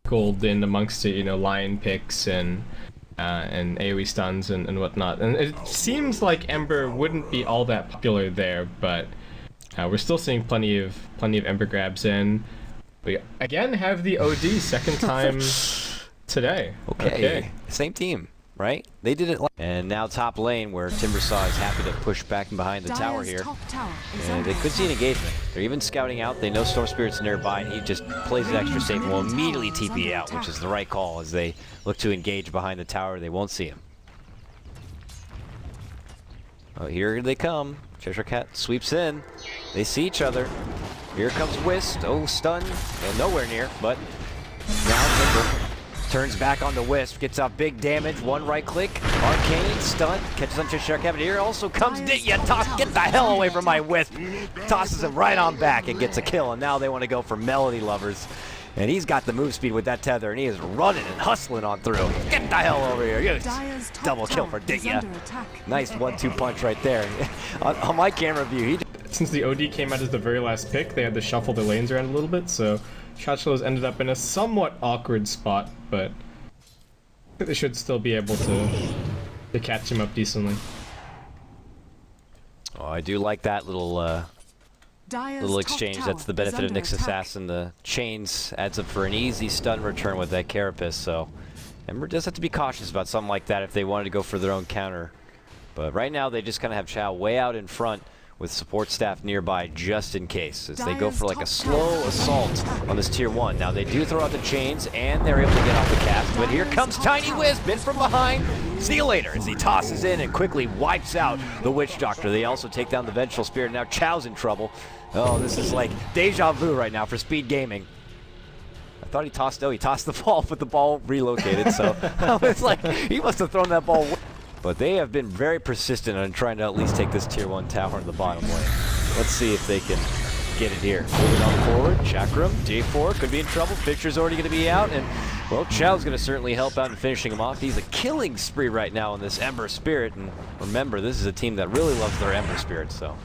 gold in amongst it, you know, lion picks and AoE stuns and whatnot. And it seems like Ember wouldn't be all that popular there, but we're still seeing plenty of Ember grabs in. We again have the OD second time today. Okay. Same team, right? They did it. And now top lane, where Timbersaw is happy to push back and behind the tower here. And they could see an engagement. They're even scouting out. They know Storm Spirit's nearby, and he just plays it extra safe and will immediately TP out, which is the right call as they look to engage behind the tower. They won't see him. Oh, here they come. Cheshire Cat sweeps in. They see each other. Here comes Wisp. Oh, stun. And nowhere near, but now Timber turns back on the Wisp, gets out big damage, one right click, arcane, stun, catches on Cheshire Cat. Here also comes Ditya, toss, get the hell away from my Wisp, tosses him right on back and gets a kill, and now they want to go for Melody Lovers. And he's got the move speed with that tether, and he is running and hustling on through. Get the hell over here. Yes. Double kill for Ditya. Nice 1-2 punch right there. on my camera view, since the OD came out as the very last pick, they had to shuffle the lanes around a little bit, so Shotchlo's ended up in a somewhat awkward spot, but they should still be able to catch him up decently. Oh, I do like that little exchange. That's the benefit of Nyx Assassin. The chains adds up for an easy stun return with that Carapace, so Ember does have to be cautious about something like that if they wanted to go for their own counter. But right now they just kind of have Chow way out in front with support staff nearby just in case, as they go for like a slow assault on this tier 1. Now they do throw out the chains and they're able to get off the cast, but here comes Tiny Wisp in from behind. See you later as he tosses in and quickly wipes out the Witch Doctor. They also take down the Vengeful Spirit. Now Chow's in trouble. Oh, this is like deja vu right now for Speed Gaming. I thought he tossed the ball, but the ball relocated, so it's like he must have thrown that ball. But they have been very persistent on trying to at least take this tier 1 tower in the bottom lane. Let's see if they can get it here. Moving on forward, Chakram, J4 could be in trouble. Fisher's already going to be out, and well, Chow's going to certainly help out in finishing him off. He's a killing spree right now in this Ember Spirit, and remember, this is a team that really loves their Ember Spirit, so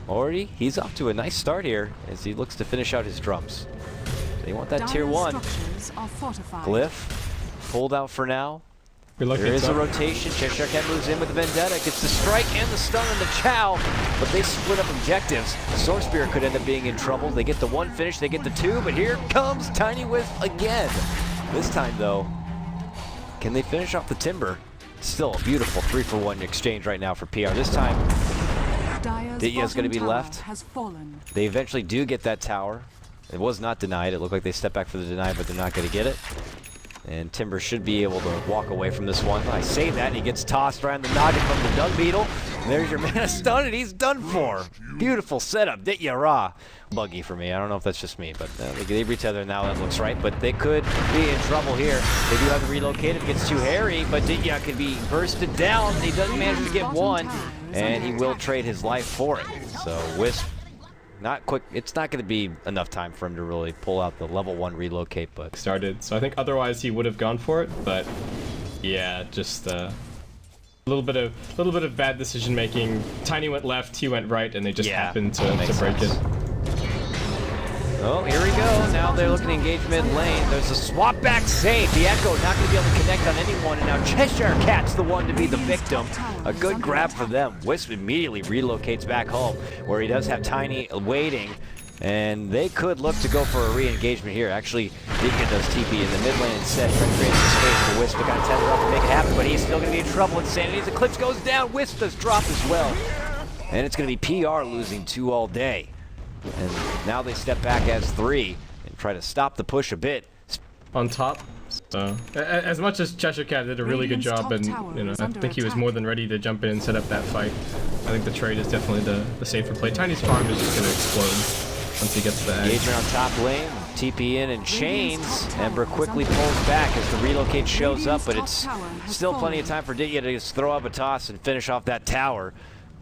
already he's off to a nice start here as he looks to finish out his drums. They want that tier 1. Glyph pulled out for now. There is a rotation. Cheshire Cat moves in with the Vendetta, gets the strike and the stun on the Chow, but they split up objectives. Storm Spirit could end up being in trouble. They get the 1 finish, they get the 2, but here comes Tiny Wisp again. This time though, can they finish off the Timber? Still a beautiful 3-for-1 exchange right now for PR. This time, Ditya's going to be left. They eventually do get that tower. It was not denied. It looked like they stepped back for the deny, but they're not going to get it. And Timber should be able to walk away from this one. I say that, and he gets tossed around the noggin from the Dung Beetle. There's your mana stun, and he's done for. Beautiful setup, Ditya Ra. Buggy for me. I don't know if that's just me, but they retether now. That looks right, but they could be in trouble here. They do have to relocate. It gets too hairy, but Ditya could be bursted down. He doesn't manage to get 1, and he will trade his life for it. So Wisp, not quick. It's not going to be enough time for him to really pull out the level 1 relocate, but started. So I think otherwise he would have gone for it, but yeah, just a little bit of bad decision making. Tiny went left, he went right, and they just happened to break it. Oh, here we go. Now they're looking to engage mid lane. There's a swap back save. The Echo not going to be able to connect on anyone, and now Cheshire Cat's the one to be the victim. A good grab for them. Wisp immediately relocates back home, where he does have Tiny waiting, and they could look to go for a re-engagement here. Actually, Ditya does TP in the mid lane instead, trying to create some space for Wisp to kind of tether up and make it happen, but he's still going to be in trouble. Insanity's Eclipse goes down. Wisp does drop as well, and it's going to be PR losing 2 all day. And now they step back as 3 and try to stop the push a bit. On top, so as much as Cheshire Cat did a really good job, and you know, I think he was more than ready to jump in and set up that fight. I think the trade is definitely the safer play. Tiny's farm is just going to explode once he gets to the edge. Engagement on top lane, TP in and chains. Ember quickly pulls back as the relocate shows up, but it's still plenty of time for Ditya to just throw up a toss and finish off that tower.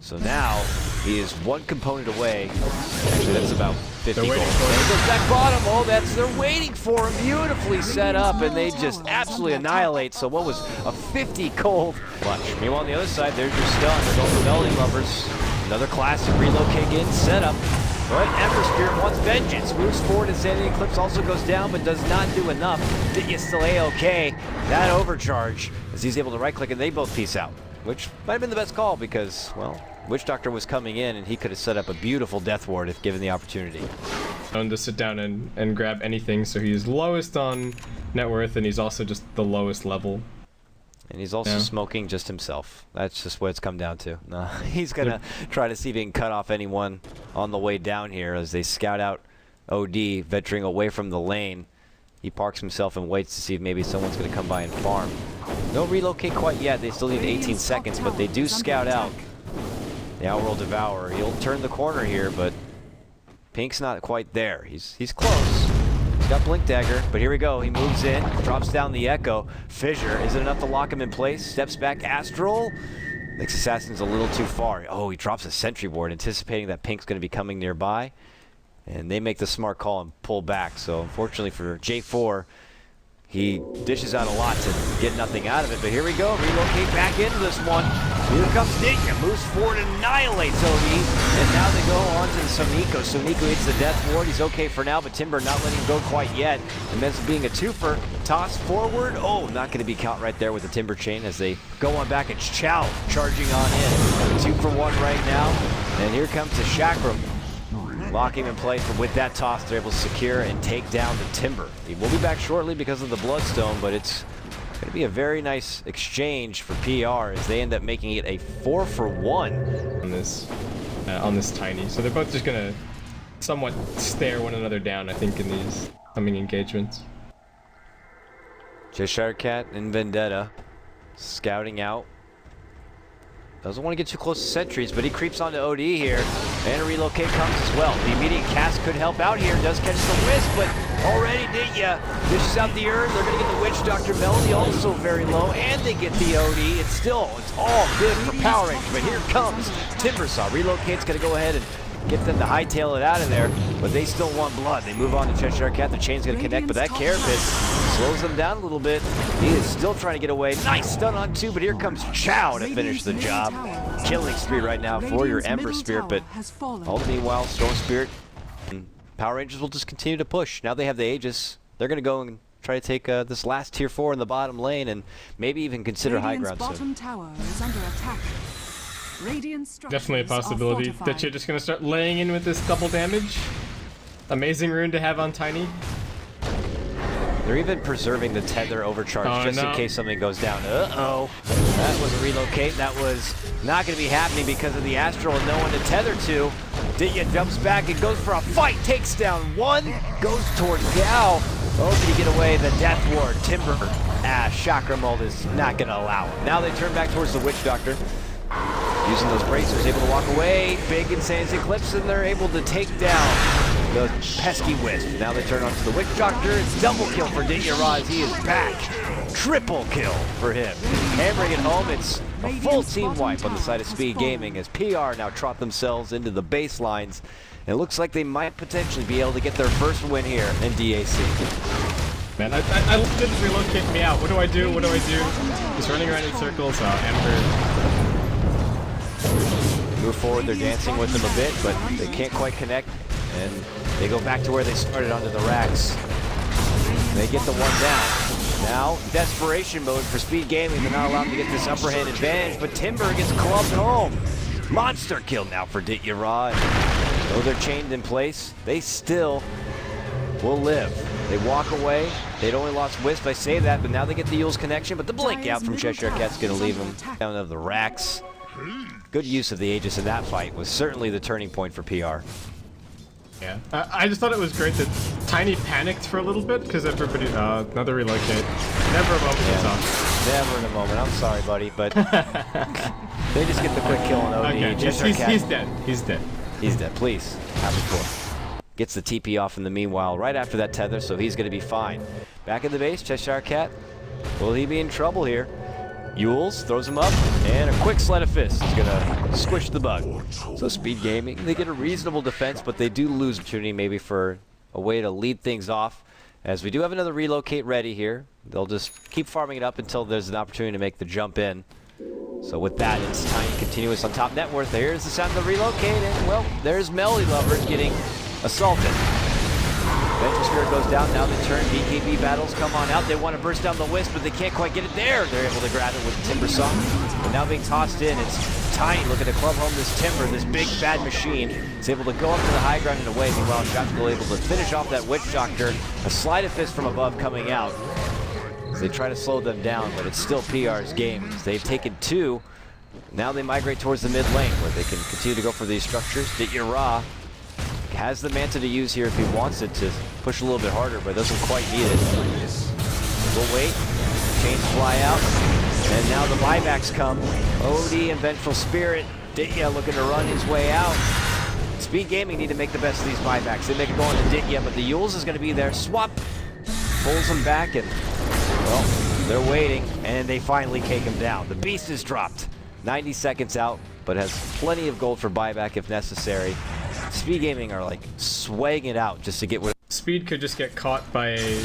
So now he is 1 component away. Actually, that's about 50 gold. There goes back bottom. Oh, they're waiting for him. Beautifully set up, and they just absolutely annihilate. So what was a 50 gold clutch? Meanwhile, on the other side, there's your stun. There's also Melody Lovers. Another classic relocate in setup. But Ember Spirit wants vengeance. Moves forward, Insanity Eclipse also goes down, but does not do enough. Ditya still A-okay. That overcharge, as he's able to right-click, and they both peace out. Which might have been the best call because, well, Witch Doctor was coming in, and he could have set up a beautiful Death Ward if given the opportunity. Known to sit down and grab anything, so he's lowest on net worth, and he's also just the lowest level. And he's also smoking just himself. That's just what it's come down to. He's going to try to see if he can cut off anyone on the way down here as they scout out OD, venturing away from the lane. He parks himself and waits to see if maybe someone's going to come by and farm. No relocate quite yet. They still need 18 seconds, but they do scout out the Outworld Devourer. He'll turn the corner here, but Pink's not quite there. He's close. He's got Blink Dagger, but here we go. He moves in, drops down the Echo. Fissure, is it enough to lock him in place? Steps back, Astral. Nyx Assassin's a little too far. Oh, he drops a Sentry Ward, anticipating that Pink's going to be coming nearby. And they make the smart call and pull back. So unfortunately for J4, he dishes out a lot to get nothing out of it. But here we go, relocate back into this one. Here comes Ditya, moves forward and annihilates OD. And now they go on to the Soniko. Soniko hits the Death Ward. He's okay for now, but Timber not letting him go quite yet. And that's being a twofer. Toss forward. Oh, not going to be caught right there with the Timber Chain as they go on back. It's Chow charging on in. 2 for 1 right now. And here comes the Chakram. Lock him in place, but with that toss, they're able to secure and take down the Timber. He will be back shortly because of the Bloodstone, but it's going to be a very nice exchange for PR as they end up making it a 4 for 1 on this Tiny. So they're both just going to somewhat stare one another down, I think, in these coming engagements. Cheshire Cat and Vendetta scouting out. Doesn't want to get too close to sentries, but he creeps onto OD here. And a relocate comes as well. The immediate cast could help out here. Does catch the Wisp, but already Ditya dishes out the Urn. They're going to get the Witch Doctor Melody also very low, and they get the OD. It's all good for PowerRangers, but here comes Timbersaw. Relocate's going to go ahead and get them to hightail it out of there, but they still want blood. They move on to Cheshire Cat. The chain's going to connect, but that Carapace slows them down a little bit. He is still trying to get away. Nice stun on 2, but here comes Chow to finish the job. Killing spree right now for your Ember Spirit, but all the meanwhile, Storm Spirit and PowerRangers will just continue to push. Now they have the Aegis. They're going to go and try to take this last tier 4 in the bottom lane and maybe even consider high ground soon. Tower is under attack. Definitely a possibility that you're just going to start laying in with this double damage. Amazing rune to have on Tiny. They're even preserving the tether overcharge just in case something goes down. Uh-oh. That was a relocate. That was not going to be happening because of the Astral and no one to tether to. Ditya jumps back and goes for a fight. Takes down 1. Goes towards Gao. Oh, can he get away? The Death Ward. Timber. Chakra Mold is not going to allow it. Now they turn back towards the Witch Doctor. Using those bracers, able to walk away. Big Insanity Eclipse, and they're able to take down the pesky Wisp. Now they turn onto the Witch Doctor. It's double kill for Ditya Raz. He is back. Triple kill for him. Hammering it home. It's a full team wipe on the side of Speed Gaming as PR now trot themselves into the baselines. And it looks like they might potentially be able to get their first win here in DAC. Man, I didn't relocate me out. What do I do? What do I do? Just running around in circles. Ember. Move forward, they're dancing with them a bit, but they can't quite connect, and they go back to where they started onto the racks. They get the one down. Now, desperation mode for Speed Gaming. They're not allowed to get this upper hand advantage, but Timber gets clubbed home. Monster kill now for Ditya Ra. Though they're chained in place, they still will live. They walk away. They'd only lost Wisp, I say that, but now they get the Yule's connection, but the blink out from Cheshire Cat's going to leave them down of the racks. Good use of the Aegis in that fight was certainly the turning point for PR. Yeah, I just thought it was great that Tiny panicked for a little bit because everybody, another relocate. Never a moment to talk. Never in a moment. I'm sorry, buddy, but they just get the quick kill on OD. Okay, he's dead. He's dead. He's dead. Please, have it for. Gets the TP off in the meanwhile right after that tether, so he's going to be fine. Back in the base, Cheshire Cat. Will he be in trouble here? Yules throws him up, and a quick sleight of fist is going to squish the bug. So Speed Gaming, they get a reasonable defense, but they do lose opportunity maybe for a way to lead things off. As we do have another relocate ready here. They'll just keep farming it up until there's an opportunity to make the jump in. So with that, it's Tiny continuous on top net worth. There's the sound of the relocate, and well, there's Melody Lovers getting assaulted. Vengeful Spirit goes down, now the turn, BKB battles come on out. They want to burst down the Wisp, but they can't quite get it there. They're able to grab it with Timber Song. But now being tossed in, it's Tiny looking to club home this Timber, this big bad machine. It's able to go up to the high ground and away. Meanwhile, Shotguy able to finish off that Witch Doctor. A Sleight of Fist from above coming out. As they try to slow them down, but it's still PR's game. They've taken 2. Now they migrate towards the mid lane, where they can continue to go for these structures. Ditya Ra has the Manta to use here if he wants it to push a little bit harder, but doesn't quite need it. We'll wait. Chains fly out. And now the buybacks come. OD and Vengeful Spirit. Ditya looking to run his way out. Speed Gaming need to make the best of these buybacks. They make it go on to Ditya, but the Yules is going to be there. Swap pulls him back, and well, they're waiting, and they finally take him down. The Beast is dropped. 90 seconds out, but has plenty of gold for buyback if necessary. Speed Gaming are like swagging it out just to get with. Speed could just get caught by a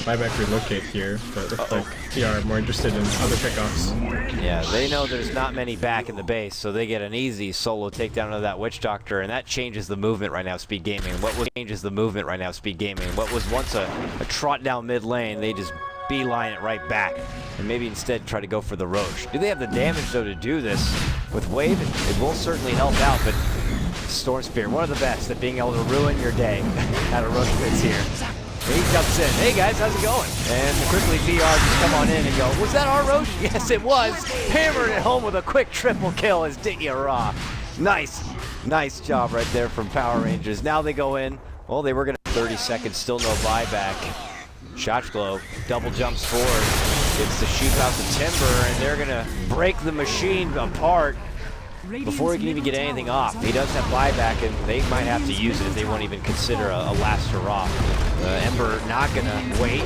buyback relocate here, but it looks like PR are more interested in other pickoffs. Yeah, they know there's not many back in the base, so they get an easy solo takedown of that Witch Doctor, and that changes the movement right now, Speed Gaming. What was once a trot down mid lane, they just beeline it right back, and maybe instead try to go for the Roche. Do they have the damage though to do this? With Wave, it will certainly help out, but Storm Spear, one of the best at being able to ruin your day. Out of Roche Bits here. And he jumps in. Hey guys, how's it going? And quickly VR just come on in and go, was that our Roche? Yes, it was. Hammered it home with a quick triple kill as Ditya Ra. Nice job right there from PowerRangers. Now they go in. Well, they were going to 30 seconds, still no buyback. Shotguy double jumps forward. Gets the sheep out the Timber, and they're going to break the machine apart before he can even get anything off. He does have buyback, and they might have to use it if they won't even consider a last hurrah. Ember not going to wait.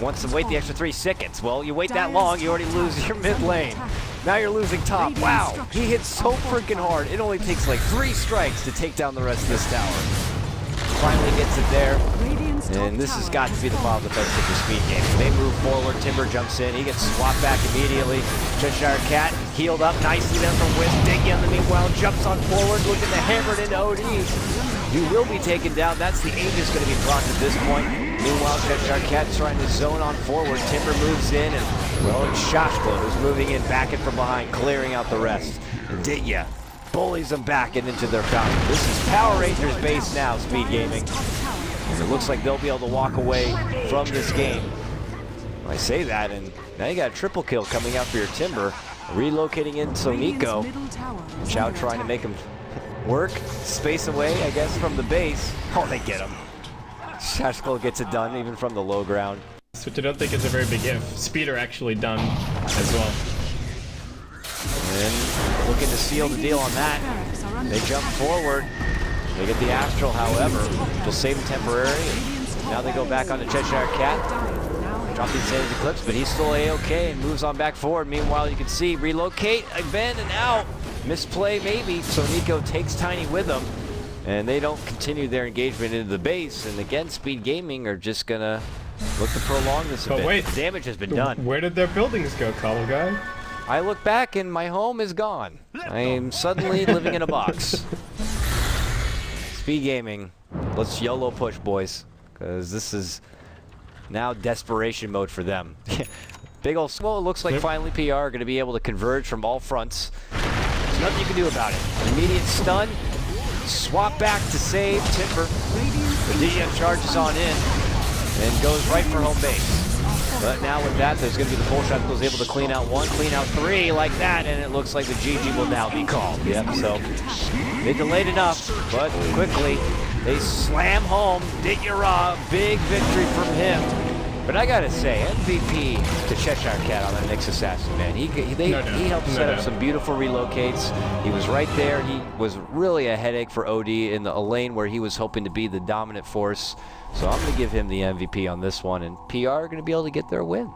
Wants to wait the extra 3 seconds. Well, you wait that long, you already lose your mid lane. Now you're losing top. Wow, he hits so freaking hard. It only takes like 3 strikes to take down the rest of this tower. Finally gets it there. And this has got to be the final defense of the Speed Game. They move forward, Timber jumps in, he gets swapped back immediately. Cheshire Cat healed up nicely then from Wisp. Diggy in the meanwhile jumps on forward, looking to hammer it into OD. He will be taken down. That's the Aegis going to be blocked at this point. Meanwhile, Cheshire Cat trying to zone on forward. Timber moves in, and well, it's Shotguy who's moving in back and from behind, clearing out the rest. And Ditya bullies them back and into their fountain. This is PowerRangers base now, Speed Gaming. And it looks like they'll be able to walk away from this game. I say that, and now you got a triple kill coming out for your Timber. Relocating in Soniko. Chow trying to make him work, space away, I guess, from the base. Oh, they get him. Shashkul gets it done, even from the low ground. Which I don't think is a very big if. Speed are actually done as well. And looking to seal the deal on that. They jump forward. They get the Astral, however. They'll save him temporarily. Now they go back on the Cheshire Cat. Drop the Insanity Eclipse, but he's still A-OK and moves on back forward. Meanwhile, you can see relocate, abandon out. Misplay maybe. So Nico takes Tiny with him. And they don't continue their engagement into the base. And again, Speed Gaming are just going to look to prolong this a bit. Wait, the damage has been done. Where did their buildings go, Kotlguy? I look back and my home is gone. I am suddenly living in a box. Speed Gaming, let's YOLO push, boys, because this is now desperation mode for them. Big ol' well, it looks like finally PR are going to be able to converge from all fronts. There's nothing you can do about it. Immediate stun, swap back to save Timber. The DM charges on in and goes right for home base. But now with that, there's going to be the full shot that was able to clean out 1, clean out 3 like that, and it looks like the GG will now be called. Yep, so they delayed enough, but quickly they slam home. Ditya Ra, big victory from him. But I gotta say, MVP to Cheshire Cat on that Nyx Assassin, man. He helped set up some beautiful relocates. He was right there. He was really a headache for OD in a lane where he was hoping to be the dominant force. So I'm going to give him the MVP on this one, and PR are going to be able to get their win.